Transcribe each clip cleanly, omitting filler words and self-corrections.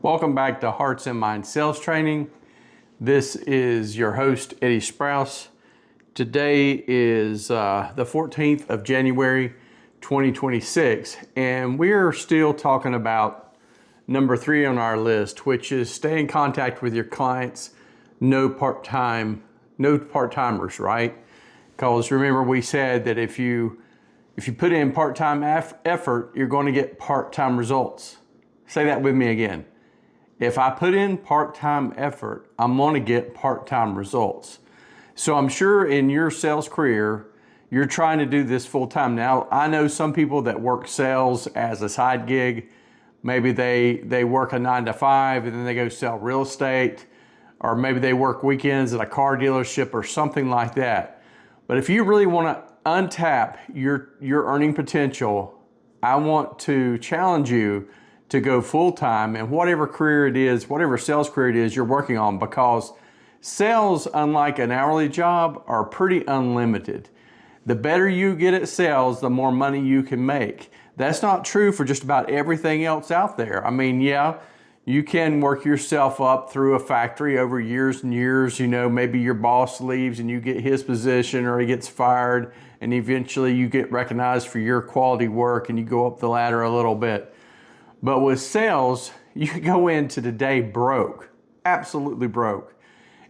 Welcome back to Hearts and Minds Sales Training. This is your host, Eddie Sprouse. Today is the 14th of January, 2026, and we're still talking about number 3 on our list, which is stay in contact with your clients, no part-timers, right? Because remember we said that if you put in part-time effort, you're going to get part-time results. Say that with me again. If I put in part-time effort, I'm going to get part-time results. So I'm sure in your sales career, you're trying to do this full-time. Now, I know some people that work sales as a side gig. Maybe they work a 9 to 5 and then they go sell real estate, or maybe they work weekends at a car dealership or something like that. But if you really want to untap your earning potential, I want to challenge you to go full-time in whatever career it is, whatever sales career it is you're working on, because sales, unlike an hourly job, are pretty unlimited. The better you get at sales, the more money you can make. That's not true for just about everything else out there. I mean, yeah, you can work yourself up through a factory over years and years. You know, maybe your boss leaves and you get his position, or he gets fired, and eventually you get recognized for your quality work and you go up the ladder a little bit. But with sales, you can go into the day broke, absolutely broke.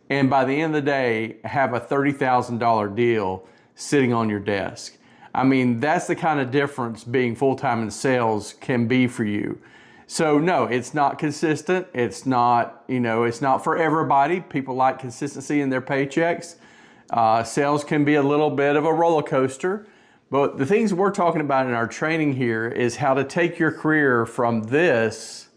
And by the end of the day, have a $30,000 deal sitting on your desk. I mean, that's the kind of difference being full-time in sales can be for you. So no, it's not consistent. It's not, it's not for everybody. People like consistency in their paychecks. Sales can be a little bit of a roller coaster. But the things we're talking about in our training here is how to take your career from this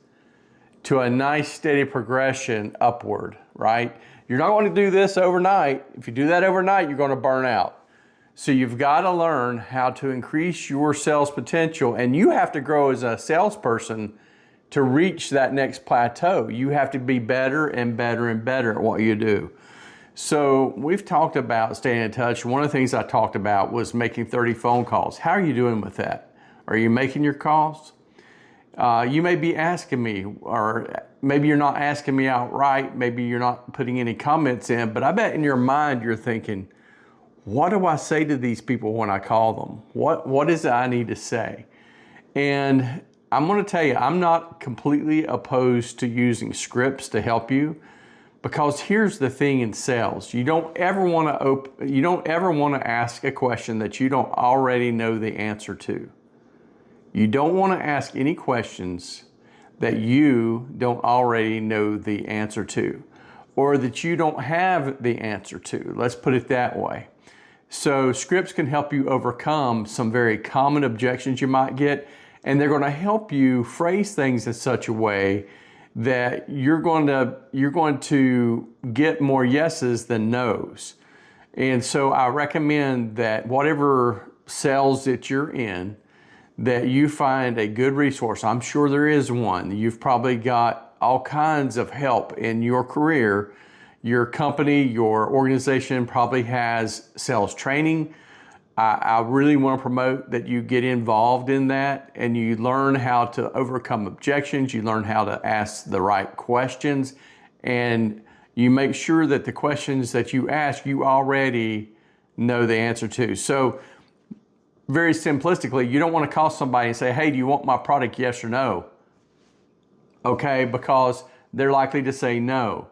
to a nice steady progression upward, right? You're not going to do this overnight. If you do that overnight, you're going to burn out. So you've got to learn how to increase your sales potential, and you have to grow as a salesperson to reach that next plateau. You have to be better and better and better at what you do. So we've talked about staying in touch. One of the things I talked about was making 30 phone calls. How are you doing with that? Are you making your calls? You may be asking me, or maybe you're not asking me outright. Maybe you're not putting any comments in, but I bet in your mind you're thinking, what do I say to these people when I call them? What is it I need to say? And I'm going to tell you, I'm not completely opposed to using scripts to help you. Because here's the thing in sales, you don't ever want to ask a question that you don't already know the answer to. You don't want to ask any questions that you don't already know the answer to, or that you don't have the answer to. Let's put it that way. So scripts can help you overcome some very common objections you might get, and they're going to help you phrase things in such a way that you're going to get more yeses than nos. And so I recommend that whatever sales that you're in, that you find a good resource. I'm sure there is one. You've probably got all kinds of help in your career. Your company, your organization probably has sales training. I really want to promote that you get involved in that and you learn how to overcome objections. You learn how to ask the right questions, and you make sure that the questions that you ask, you already know the answer to. So very simplistically, you don't want to call somebody and say, hey, do you want my product? Yes or no? Okay, because they're likely to say no.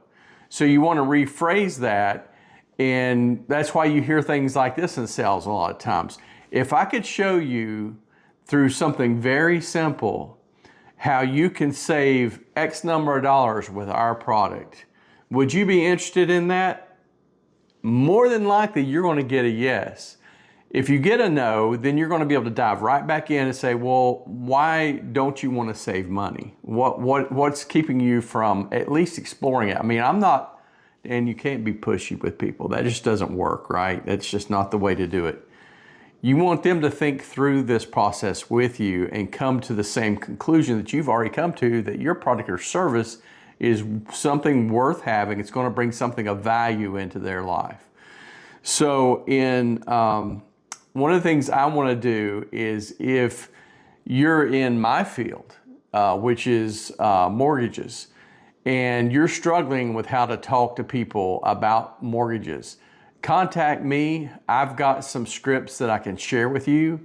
So you want to rephrase that. And that's why you hear things like this in sales a lot of times. If I could show you through something very simple how you can save X number of dollars with our product, would you be interested in that? More than likely, you're going to get a yes. If you get a no, then you're going to be able to dive right back in and say, well, why don't you want to save money? What's keeping you from at least exploring it? I mean, and you can't be pushy with people. That just doesn't work, right? That's just not the way to do it. You want them to think through this process with you and come to the same conclusion that you've already come to, that your product or service is something worth having. It's going to bring something of value into their life. So one of the things I want to do is, if you're in my field, which is mortgages, and you're struggling with how to talk to people about mortgages, contact me. I've got some scripts that I can share with you,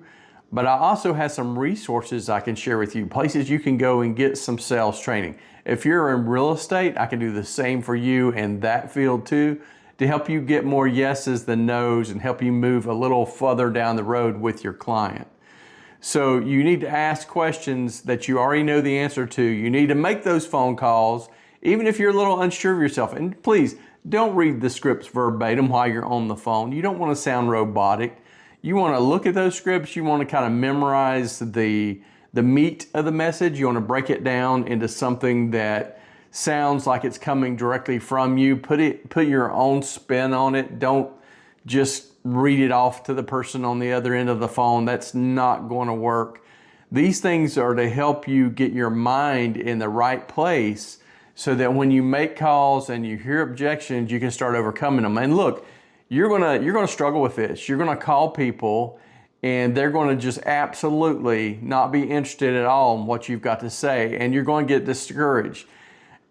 but I also have some resources I can share with you, places you can go and get some sales training. If you're in real estate, I can do the same for you in that field too, to help you get more yeses than nos and help you move a little further down the road with your client. So you need to ask questions that you already know the answer to. You need to make those phone calls, even if you're a little unsure of yourself. And please, don't read the scripts verbatim while you're on the phone. You don't want to sound robotic. You want to look at those scripts. You want to kind of memorize the meat of the message. You want to break it down into something that sounds like it's coming directly from you. Put your own spin on it. Don't just read it off to the person on the other end of the phone. That's not going to work. These things are to help you get your mind in the right place so that when you make calls and you hear objections, you can start overcoming them. And look, you're gonna struggle with this. You're gonna call people and they're gonna just absolutely not be interested at all in what you've got to say, and you're going to get discouraged.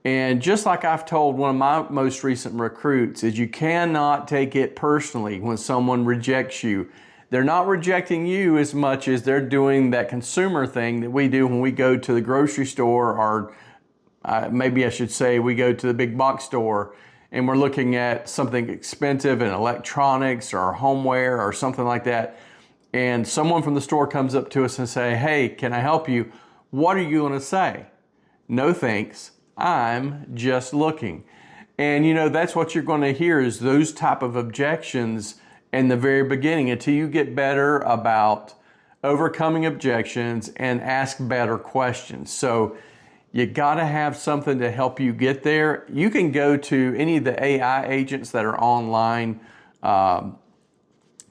And just like I've told one of my most recent recruits, is you cannot take it personally when someone rejects you. They're not rejecting you as much as they're doing that consumer thing that we do when we go to the grocery store, or maybe I should say we go to the big box store and we're looking at something expensive in electronics or homeware or something like that. And someone from the store comes up to us and say, "Hey, can I help you?" What are you going to say? "No thanks. I'm just looking." And that's what you're going to hear, is those type of objections in the very beginning, until you get better about overcoming objections and ask better questions. So you got to have something to help you get there. You can go to any of the AI agents that are online,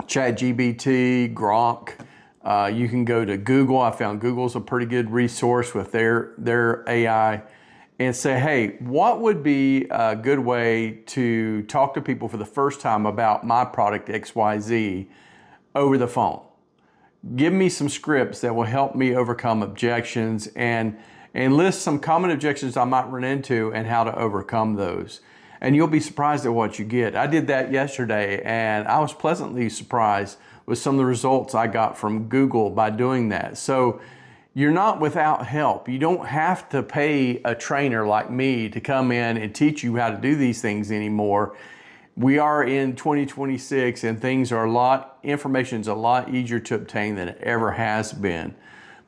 ChatGPT, Grok. You can go to Google. I found Google's a pretty good resource with their AI, and say, "Hey, what would be a good way to talk to people for the first time about my product XYZ over the phone? Give me some scripts that will help me overcome objections, and list some common objections I might run into and how to overcome those." And you'll be surprised at what you get. I did that yesterday, and I was pleasantly surprised with some of the results I got from Google by doing that. So you're not without help. You don't have to pay a trainer like me to come in and teach you how to do these things anymore. We are in 2026, and information's a lot easier to obtain than it ever has been.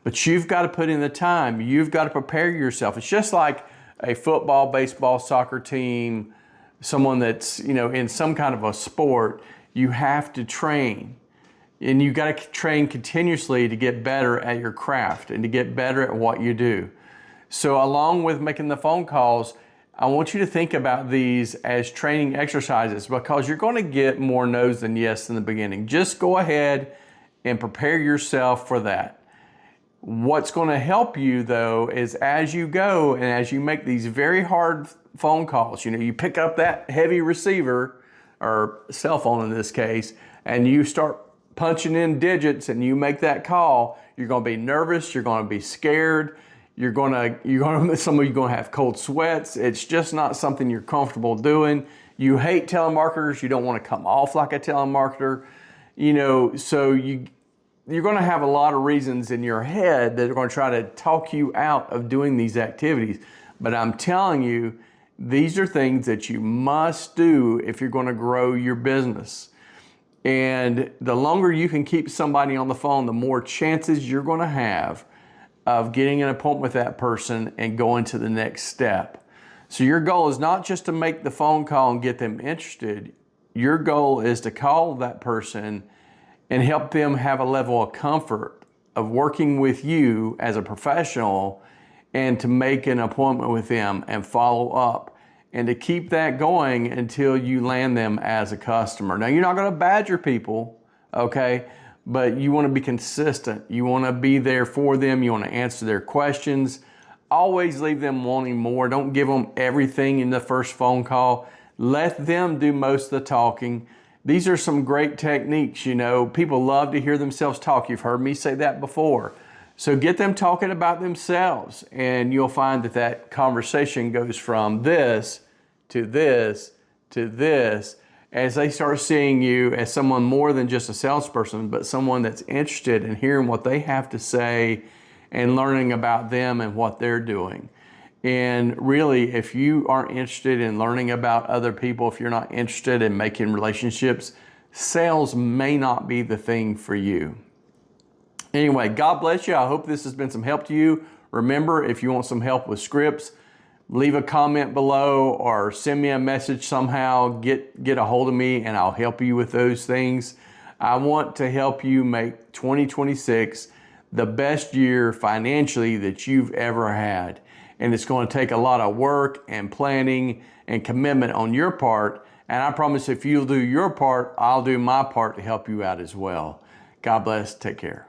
But you've got to put in the time. You've got to prepare yourself. It's just like a football, baseball, soccer team, someone that's, in some kind of a sport. You have to train. And you've got to train continuously to get better at your craft and to get better at what you do. So along with making the phone calls, I want you to think about these as training exercises, because you're going to get more no's than yes in the beginning. Just go ahead and prepare yourself for that. What's going to help you though is as you go and as you make these very hard phone calls, you pick up that heavy receiver, or cell phone in this case, and you start punching in digits and you make that call. You're going to be nervous. You're going to be scared. Some of you are going to have cold sweats. It's just not something you're comfortable doing. You hate telemarketers. You don't want to come off like a telemarketer. So you're going to have a lot of reasons in your head that are going to try to talk you out of doing these activities. But I'm telling you, these are things that you must do if you're going to grow your business. And the longer you can keep somebody on the phone, the more chances you're going to have of getting an appointment with that person and going to the next step. So your goal is not just to make the phone call and get them interested. Your goal is to call that person and help them have a level of comfort of working with you as a professional, and to make an appointment with them and follow up, and to keep that going until you land them as a customer. Now, you're not going to badger people, okay? But you want to be consistent. You want to be there for them. You want to answer their questions. Always leave them wanting more. Don't give them everything in the first phone call. Let them do most of the talking. These are some great techniques, People love to hear themselves talk. You've heard me say that before. So get them talking about themselves, and you'll find that that conversation goes from this to this to this as they start seeing you as someone more than just a salesperson, but someone that's interested in hearing what they have to say and learning about them and what they're doing. And really, if you aren't interested in learning about other people, if you're not interested in making relationships, sales may not be the thing for you. Anyway, God bless you. I hope this has been some help to you. Remember, if you want some help with scripts, leave a comment below or send me a message somehow. Get a hold of me and I'll help you with those things. I want to help you make 2026 the best year financially that you've ever had. And it's going to take a lot of work and planning and commitment on your part. And I promise if you'll do your part, I'll do my part to help you out as well. God bless. Take care.